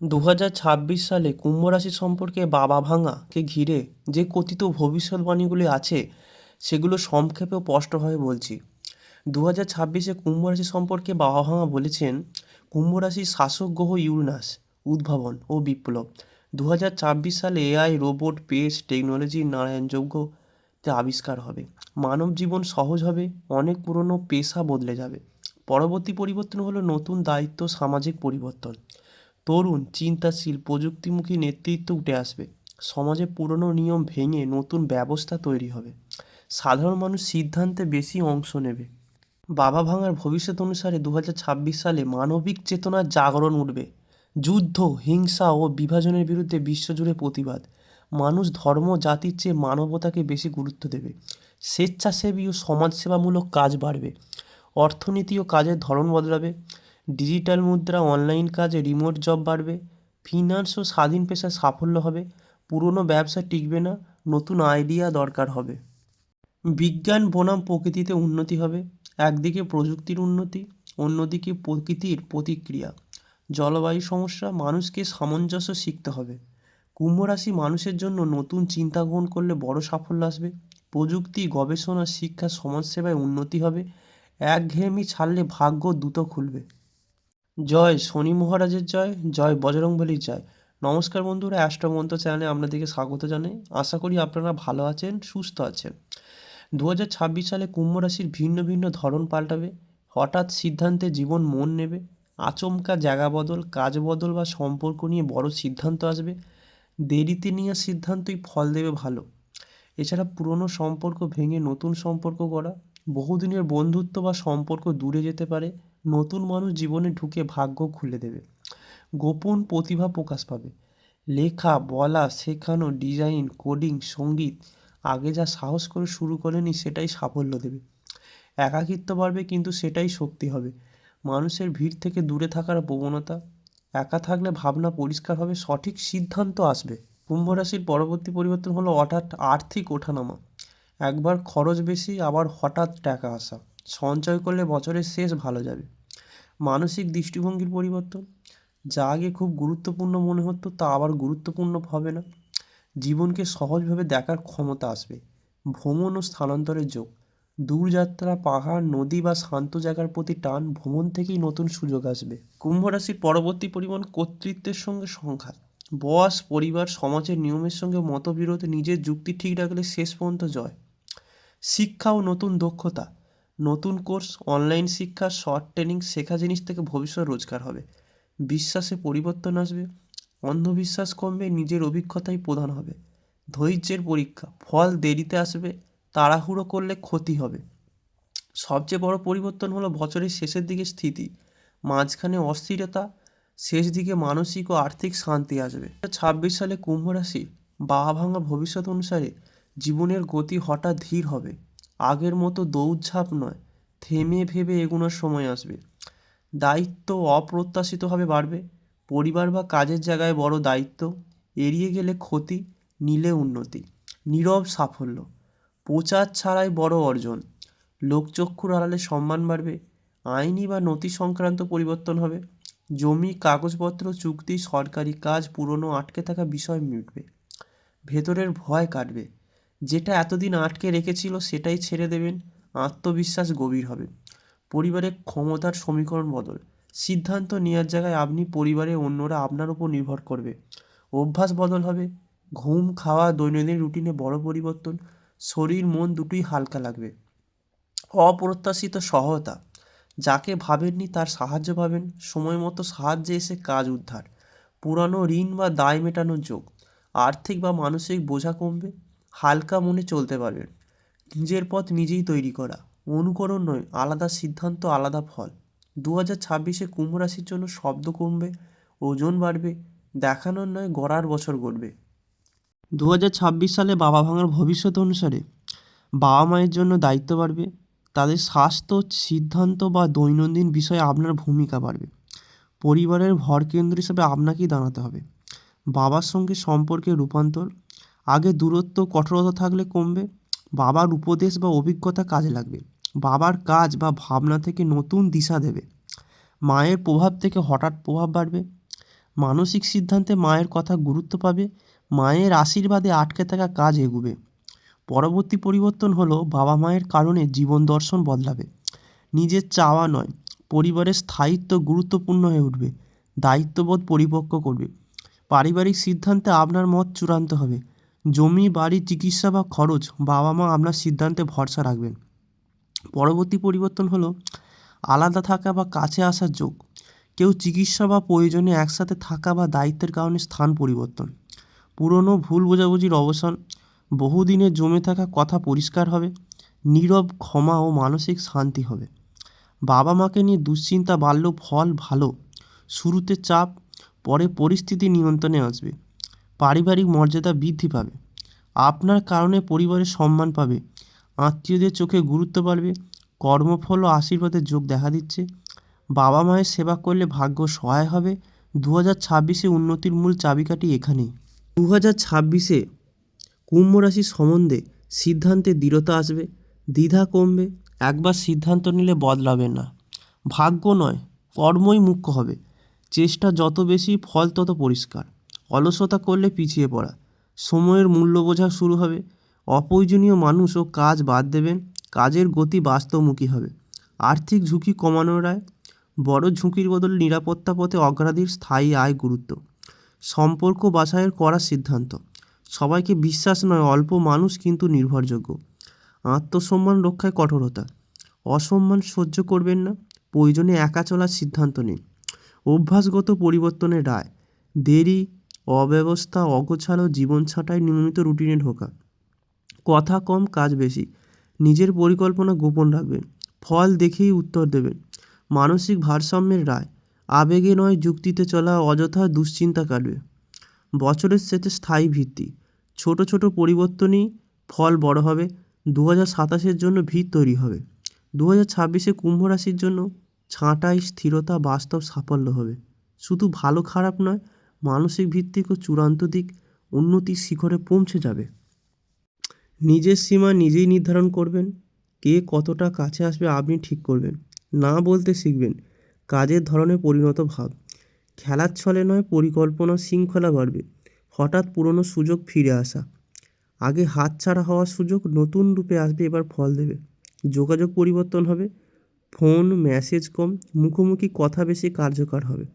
সালে কুম্ভ রাশি সম্পর্কে বাবা ভাঙাকে ঘিরে যে কথিত ভবিষ্যৎবাণীগুলি আছে সেগুলো সংক্ষেপে ও স্পষ্টভাবে বলছি। 2026-এ কুম্ভ রাশি সম্পর্কে বাবা ভাঙা বলেছেন, কুম্ভ রাশির শাসক গ্রহ ইউরেনাস উদ্ভাবন ও বিপ্লব। 2024 সালে এআই, রোবট, স্পেস টেকনোলজির নারায়ণযোগ্যতে আবিষ্কার হবে। মানব জীবন সহজ হবে, অনেক পুরনো পেশা বদলে যাবে। পরবর্তী পরিবর্তন হলো নতুন দায়িত্ব, সামাজিক পরিবর্তন। তরুণ, চিন্তাশীল, প্রযুক্তিমুখী নেতৃত্ব উঠে আসবে। সমাজে পুরনো নিয়ম ভেঙে নতুন ব্যবস্থা তৈরি হবে। সাধারণ মানুষ সিদ্ধান্তে বেশি অংশ নেবে। বাবা ভাঙার ভবিষ্যৎ অনুসারে 2026 সালে মানবিক চেতনার জাগরণ উঠবে। যুদ্ধ, হিংসা ও বিভাজনের বিরুদ্ধে বিশ্বজুড়ে প্রতিবাদ। মানুষ ধর্ম, জাতির চেয়ে মানবতাকে বেশি গুরুত্ব দেবে। স্বেচ্ছাসেবী ও সমাজসেবামূলক কাজ বাড়বে। অর্থনীতি ও কাজের ধরন বদলাবে। ডিজিটাল মুদ্রা, অনলাইন কাজে রিমোট জব বাড়বে। ফিন্যান্স ও স্বাধীন পেশায় সাফল্য হবে। পুরনো ব্যবসা টিকবে না, নতুন আইডিয়া দরকার হবে। বিজ্ঞান বনাম প্রকৃতিতে উন্নতি হবে। একদিকে প্রযুক্তির উন্নতি, অন্যদিকে প্রকৃতির প্রতিক্রিয়া। জলবায়ু সমস্যা, মানুষকে সামঞ্জস্য শিখতে হবে। কুম্ভ রাশি মানুষের জন্য নতুন চিন্তা গ্রহণ করলে বড় সাফল্য আসবে। প্রযুক্তি, গবেষণা, শিক্ষা, সমাজসেবায় উন্নতি হবে। একঘেয়েমি ছাড়লে ভাগ্য দ্রুত খুলবে। জয় শনি মহারাজের জয়, জয় বজরংবলীর জয়। নমস্কার বন্ধুরা, অ্যাস্ট্রোমন্ত্র চ্যানেলে আপনাদেরকে স্বাগত জানাই। আশা করি আপনারা ভালো আছেন, সুস্থ আছেন। 2026 সালে কুম্ভ রাশির ভিন্ন ভিন্ন ধরন পাল্টাবে। হঠাৎ সিদ্ধান্তে জীবন মন নেবে। আচমকা জায়গা বদল, কাজ বদল বা সম্পর্ক নিয়ে বড় সিদ্ধান্ত আসবে। দেরিতে নেওয়া সিদ্ধান্তই ফল দেবে ভালো। এছাড়া পুরনো সম্পর্ক ভেঙে নতুন সম্পর্ক গড়া, বহুদিনের বন্ধুত্ব বা সম্পর্ক দূরে যেতে পারে। নতুন মানুষ জীবনে ঢুকে ভাগ্য খুলে দেবে। গোপন প্রতিভা প্রকাশ পাবে। লেখা, বলা, শেখানো, ডিজাইন, কোডিং, সঙ্গীত, আগে যা সাহস করে শুরু করেনি সেটাই সাফল্য দেবে। একাকিত্ব বাড়বে, কিন্তু সেটাই শক্তি হবে। মানুষের ভিড় থেকে দূরে থাকার প্রবণতা, একা থাকলে ভাবনা পরিষ্কার হবে, সঠিক সিদ্ধান্ত আসবে। কুম্ভ রাশির পরবর্তী পরিবর্তন হলো হঠাৎ আর্থিক ওঠানামা। একবার খরচ বেশি, আবার হঠাৎ টাকা আসা। সঞ্চয় করলে বছরের শেষ ভালো যাবে। মানসিক দৃষ্টিভঙ্গির পরিবর্তন, যা আগে খুব গুরুত্বপূর্ণ মনে হতো তা আবার গুরুত্বপূর্ণ হবে না। জীবনকে সহজভাবে দেখার ক্ষমতা আসবে। ভ্রমণ ও স্থানান্তরের যোগ, দূরযাত্রা, পাহাড়, নদী বা শান্ত জায়গার প্রতি টান, ভ্রমণ থেকেই নতুন সুযোগ আসবে। কুম্ভ রাশির পরবর্তী পরিবর্তন কর্তৃত্বের সঙ্গে সংঘাত। বস, পরিবার, সমাজের নিয়মের সঙ্গে মতবিরোধ, নিজের যুক্তি ঠিক রাখলে শেষ পর্যন্ত জয়। শিক্ষা ও নতুন দক্ষতা, নতুন কোর্স, অনলাইন শিক্ষা, শর্ট ট্রেনিং, শেখা জিনিস থেকে ভবিষ্যৎ রোজগার হবে। বিশ্বাসে পরিবর্তন আসবে। অন্ধবিশ্বাস কমবে, নিজের অভিজ্ঞতাই প্রধান হবে। ধৈর্যের পরীক্ষা, ফল দেরিতে আসবে, তাড়াহুড়ো করলে ক্ষতি হবে। সবচেয়ে বড় পরিবর্তন হলো বছরের শেষের দিকে স্থিতি, মাঝখানে অস্থিরতা, শেষ দিকে মানসিক ও আর্থিক শান্তি আসবে। 2026 সালে কুম্ভ রাশি বাহা ভাঙা ভবিষ্যৎ অনুসারে জীবনের গতি হঠাৎ ধীর হবে। আগের মতো দৌড়ঝাঁপ নয়, থেমে ভেবে এগোনোর সময় আসবে। দায়িত্ব অপ্রত্যাশিতভাবে বাড়বে। পরিবার বা কাজের জায়গায় বড় দায়িত্ব, এড়িয়ে গেলে ক্ষতি, নিলে উন্নতি। নীরব সাফল্য, প্রচার ছাড়াই বড় অর্জন। লোকচক্ষুর আড়ালে সম্মান বাড়বে। আইনি বা নথি সংক্রান্ত পরিবর্তন হবে। জমি, কাগজপত্র, চুক্তি, সরকারি কাজ, পুরনো আটকে থাকা বিষয় মিটবে। ভেতরের ভয় কাটবে। যেটা এতদিন আটকে রেখেছিল সেটাই ছেড়ে দেবেন। আত্মবিশ্বাস গভীর হবে। পরিবারের ক্ষমতার সমীকরণ বদল, সিদ্ধান্ত নেওয়ার জায়গায় আপনি, পরিবারের অন্যরা আপনার উপর নির্ভর করবে। অভ্যাস বদল হবে। ঘুম, খাওয়া, দৈনন্দিন রুটিনে বড় পরিবর্তন। শরীর মন দুটোই হালকা লাগবে। অপ্রত্যাশিত সহায়তা, যাকে ভাবেননি তার সাহায্য পাবেন। সময় মতো সাহায্যে এসে কাজ উদ্ধার। পুরানো ঋণ বা দায় মেটানোর যোগ। আর্থিক বা মানসিক বোঝা কমবে। হালকা মনে চলতে পারবেন। নিজের পথ নিজেই তৈরি করা, অনুকরণ নয়, আলাদা সিদ্ধান্ত, আলাদা ফল। 2026-এ কুম্ভ রাশির জন্য শব্দ কমবে, ওজন বাড়বে, দেখানোর নয় গড়ার বছর গড়বে। 2026 সালে বাবা ভাঙার ভবিষ্যৎ অনুসারে বাবা মায়ের জন্য দায়িত্ব বাড়বে। তাদের স্বাস্থ্য, সিদ্ধান্ত বা দৈনন্দিন বিষয়ে আপনার ভূমিকা বাড়বে। পরিবারের ভরকেন্দ্র হিসেবে আপনাকেই দাঁড়াতে হবে। বাবার সঙ্গে সম্পর্কের রূপান্তর, আগে দূরত্ব, কঠোরতা থাকলে কমবে। বাবার উপদেশ বা অভিজ্ঞতা কাজে লাগবে। বাবার কাজ বা ভাবনা থেকে নতুন দিশা দেবে। মায়ের প্রভাব থেকে হঠাৎ প্রভাব বাড়বে। মানসিক সিদ্ধান্তে মায়ের কথা গুরুত্ব পাবে, মায়ের আশীর্বাদে আটকে থাকা কাজ এগুবে। পরবর্তী পরিবর্তন হলো বাবা মায়ের কারণে জীবন দর্শন বদলাবে। নিজের চাওয়া নয়, পরিবারের স্থায়িত্ব গুরুত্বপূর্ণ হয়ে উঠবে। দায়িত্ববোধ পরিপক্ক করবে। পারিবারিক সিদ্ধান্তে আপনার মত চূড়ান্ত হবে। জমি, বাড়ি, চিকিৎসা বা খরচ বাবা মা আপনার সিদ্ধান্তে ভরসা রাখবেন। পরবর্তী পরিবর্তন হলো আলাদা থাকা বা কাছে আসার যোগ। কেউ চিকিৎসা বা প্রয়োজনে একসাথে থাকা বা দায়িত্বের কারণে স্থান পরিবর্তন। পুরনো ভুল বোঝাবুঝির অবসান। বহুদিনের জমে থাকা কথা পরিষ্কার হবে। নীরব ক্ষমা ও মানসিক শান্তি হবে। বাবা মাকে নিয়ে দুশ্চিন্তা বাড়লেও ফল ভালো। শুরুতে চাপ, পরে পরিস্থিতি নিয়ন্ত্রণে আসবে। পারিবারিক মর্যাদা বৃদ্ধি পাবে। আপনার কারণে পরিবারের সম্মান পাবে। আত্মীয়দের চোখে গুরুত্ব বাড়বে। কর্মফল ও আশীর্বাদের যোগ দেখা দিচ্ছে। বাবা মায়ের সেবা করলে ভাগ্য সহায় হবে। 2026-এ উন্নতির মূল চাবিকাঠি এখানেই। 2026-এ কুম্ভ রাশির সম্বন্ধে সিদ্ধান্তে দৃঢ়তা আসবে, দ্বিধা কমবে। একবার সিদ্ধান্ত নিলে বদলাবেন না। ভাগ্য নয়, কর্মই মুখ্য হবে। চেষ্টা যত বেশি, ফল তত পরিষ্কার। অলসতা করলে পিছিয়ে পড়া। সময়ের মূল্য বোঝা শুরু হবে। অপ্রয়োজনীয় মানুষ ও কাজ বাদ দেবেন। কাজের গতি বাস্তবমুখী হবে। আর্থিক ঝুঁকি কমানোর রায়। বড় ঝুঁকির বদলে নিরাপত্তা পথে অগ্রাধিক, স্থায়ী আয় গুরুত্ব। সম্পর্ক বাছাইয়ের করা সিদ্ধান্ত। সবাইকে বিশ্বাস নয়, অল্প মানুষ কিন্তু নির্ভরযোগ্য। আত্মসম্মান রক্ষায় কঠোরতা। অসম্মান সহ্য করবেন না। প্রয়োজনে একা চলার সিদ্ধান্ত নিন। অভ্যাসগত পরিবর্তনের রায়। দেরি, অব্যবস্থা, অগোছালো জীবন ছাঁটাই নিয়মিত রুটিনে ঢোকা। কথা কম, কাজ বেশি। নিজের পরিকল্পনা গোপন রাখবেন। ফল দেখেই উত্তর দেবেন। মানসিক ভারসাম্যের রায়। আবেগে নয়, যুক্তিতে চলা। অযথা দুশ্চিন্তা কাটবে। বছরের শেষে স্থায়ী ভিত্তি। ছোট ছোট পরিবর্তনই ফল বড় হবে। 2027-এর জন্য ভিত তৈরি হবে। 2026-এ কুম্ভ রাশির জন্য ছাঁটাই, স্থিরতা, বাস্তব সাফল্য হবে। শুধু ভালো খারাপ নয়, মানসিক ভিত্তিক ও চূড়ান্ত দিক উন্নতির শিখরে পৌঁছে যাবে। নিজের সীমা নিজেই নির্ধারণ করবেন। কে কতটা কাছে আসবে আপনি ঠিক করবেন। না বলতে শিখবেন। কাজের ধরনে পরিণত ভাব। খেলার ছলে নয়, পরিকল্পনা, শৃঙ্খলা বাড়বে। হঠাৎ পুরনো সুযোগ ফিরে আসা। আগে হাতছাড়া হওয়ার সুযোগ নতুন রূপে আসবে, এবার ফল দেবে। যোগাযোগ পরিবর্তন হবে। ফোন, মেসেজ কম, মুখোমুখি কথা বেশি কার্যকর হবে।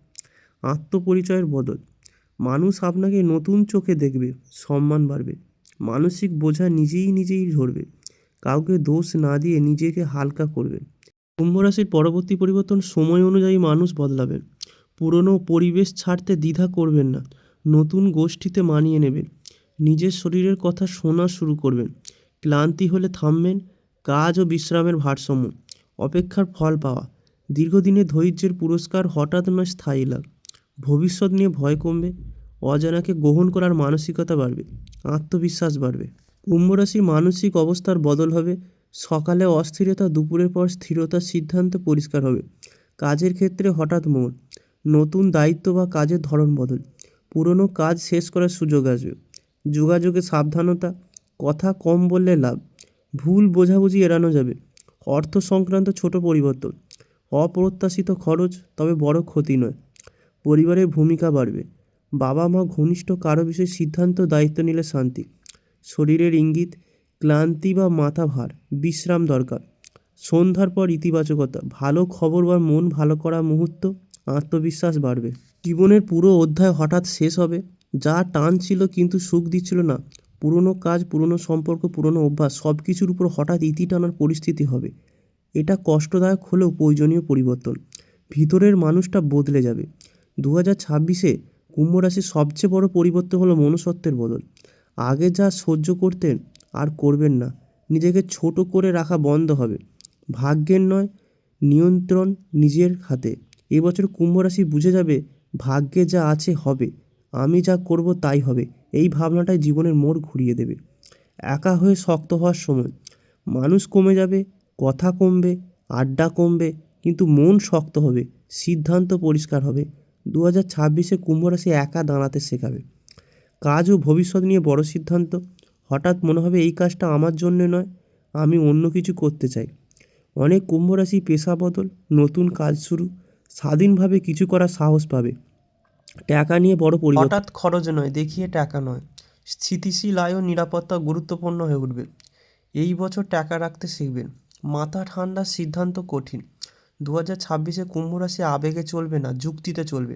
আত্মপরিচয়ের বদল। মানুষ আপনাকে নতুন চোখে দেখবে, সম্মান বাড়বে। মানসিক বোঝা নিজেই ঝরবে। কাউকে দোষ না দিয়ে নিজেকে হালকা করবেন। কুম্ভ রাশির পরবর্তী পরিবর্তন। সময় অনুযায়ী মানুষ বদলাবেন। পুরনো পরিবেশ ছাড়তে দ্বিধা করবেন না। নতুন গোষ্ঠীতে মানিয়ে নেবেন। নিজের শরীরের কথা শোনা শুরু করবেন। ক্লান্তি হলে থামবেন। কাজ ও বিশ্রামের ভারসাম্য। অপেক্ষার ফল পাওয়া। দীর্ঘদিনের ধৈর্যের পুরস্কার, হঠাৎ নয়, স্থায়ী লাভ। ভবিষ্যৎ নিয়ে ভয় কমবে। অজানাকে গ্রহণ করার মানসিকতা বাড়বে। আত্মবিশ্বাস বাড়বে। কুম্ভ রাশির মানসিক অবস্থার বদল হবে। সকালে অস্থিরতা, দুপুরের পর স্থিরতার সিদ্ধান্ত পরিষ্কার হবে। কাজের ক্ষেত্রে হঠাৎ মোড়। নতুন দায়িত্ব বা কাজের ধরন বদল। পুরনো কাজ শেষ করার সুযোগ আসবে। যোগাযোগে সাবধানতা। কথা কম বললে লাভ। ভুল বোঝাবুঝি এড়ানো যাবে। অর্থ সংক্রান্ত ছোট পরিবর্তন। অপ্রত্যাশিত খরচ, তবে বড় ক্ষতি নয়। পরিবারের ভূমিকা বাড়বে। বাবা মা, ঘনিষ্ঠ কারো বিষয়ে সিদ্ধান্ত, দায়িত্ব নিলে শান্তি। শরীরের ইঙ্গিত। ক্লান্তি বা মাথা ভার, বিশ্রাম দরকার। সন্ধ্যার পর ইতিবাচকতা। ভালো খবর বা মন ভালো করা মুহূর্ত। আত্মবিশ্বাস বাড়বে। জীবনের পুরো অধ্যায় হঠাৎ শেষ হবে। যা টান ছিল কিন্তু সুখ দিচ্ছিল না, পুরনো কাজ, পুরনো সম্পর্ক, পুরনো অভ্যাস, সব কিছুর উপর হঠাৎ ইতি টানার পরিস্থিতি হবে। এটা কষ্টদায়ক হলেও প্রয়োজনীয় পরিবর্তন। ভিতরের মানুষটা বদলে যাবে। 2026-এ কুম্ভ রাশির সবচেয়ে বড় পরিবর্তন হলো মনুষ্যত্বের বদল। আগে যা সহ্য করতেন আর করবেন না। নিজেকে ছোট করে রাখা বন্ধ হবে। ভাগ্যের নয়, নিয়ন্ত্রণ নিজের হাতে। এবছর কুম্ভ রাশি বুঝে যাবে, ভাগ্যে যা আছে হবে, আমি যা করব তাই হবে। এই ভাবনাটাই জীবনের মোড় ঘুরিয়ে দেবে। একা হয়ে শক্ত হওয়ার সময়। মানুষ কমে যাবে, কথা কমবে, আড্ডা কমবে, কিন্তু মন শক্ত হবে। সিদ্ধান্ত পরিষ্কার হবে। 2026-এ কুম্ভ রাশি একা দাঁড়াতে শেখাবে। কাজ ও ভবিষ্যৎ নিয়ে বড় সিদ্ধান্ত। হঠাৎ মনে হবে এই কাজটা আমার জন্য নয়, আমি অন্য কিছু করতে চাই। অনেক কুম্ভ রাশি পেশা বদল, নতুন কাজ শুরু, স্বাধীনভাবে কিছু করার সাহস পাবে। টাকা নিয়ে বড় পরিবর্তন, হঠাৎ খরচ নয়, দেখিয়ে টাকা নয়, স্থিতিশীল আয় ও নিরাপত্তা গুরুত্বপূর্ণ হয়ে উঠবে। এই বছর টাকা রাখতে শিখবেন, মাথা ঠান্ডা, সিদ্ধান্ত কঠিন। 2026-এ কুম্ভ রাশি আবেগে চলবে না, যুক্তিতে চলবে,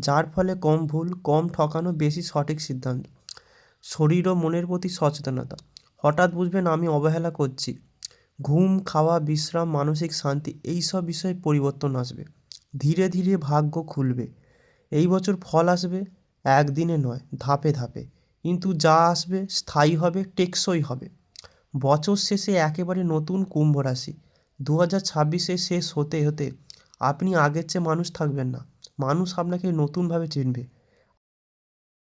যার ফলে কম ভুল, কম ঠকানো, বেশি সঠিক সিদ্ধান্ত। শরীর ও মনের প্রতি সচেতনতা, হঠাৎ বুঝবেন আমি অবহেলা করছি। ঘুম, খাওয়া, বিশ্রাম, মানসিক শান্তি, এই সব বিষয়ে পরিবর্তন আসবে। ধীরে ধীরে ভাগ্য খুলবে। এই বছর ফল আসবে, একদিনে নয়, ধাপে ধাপে, কিন্তু যা আসবে স্থায়ী হবে, টেকসই হবে। বছর শেষে একেবারে নতুন কুম্ভ রাশি। 2026-এ শেষ হতে হতে আপনি আগের চেয়ে মানুষ থাকবেন না, মানুষ আপনাকে নতুনভাবে চিনবে।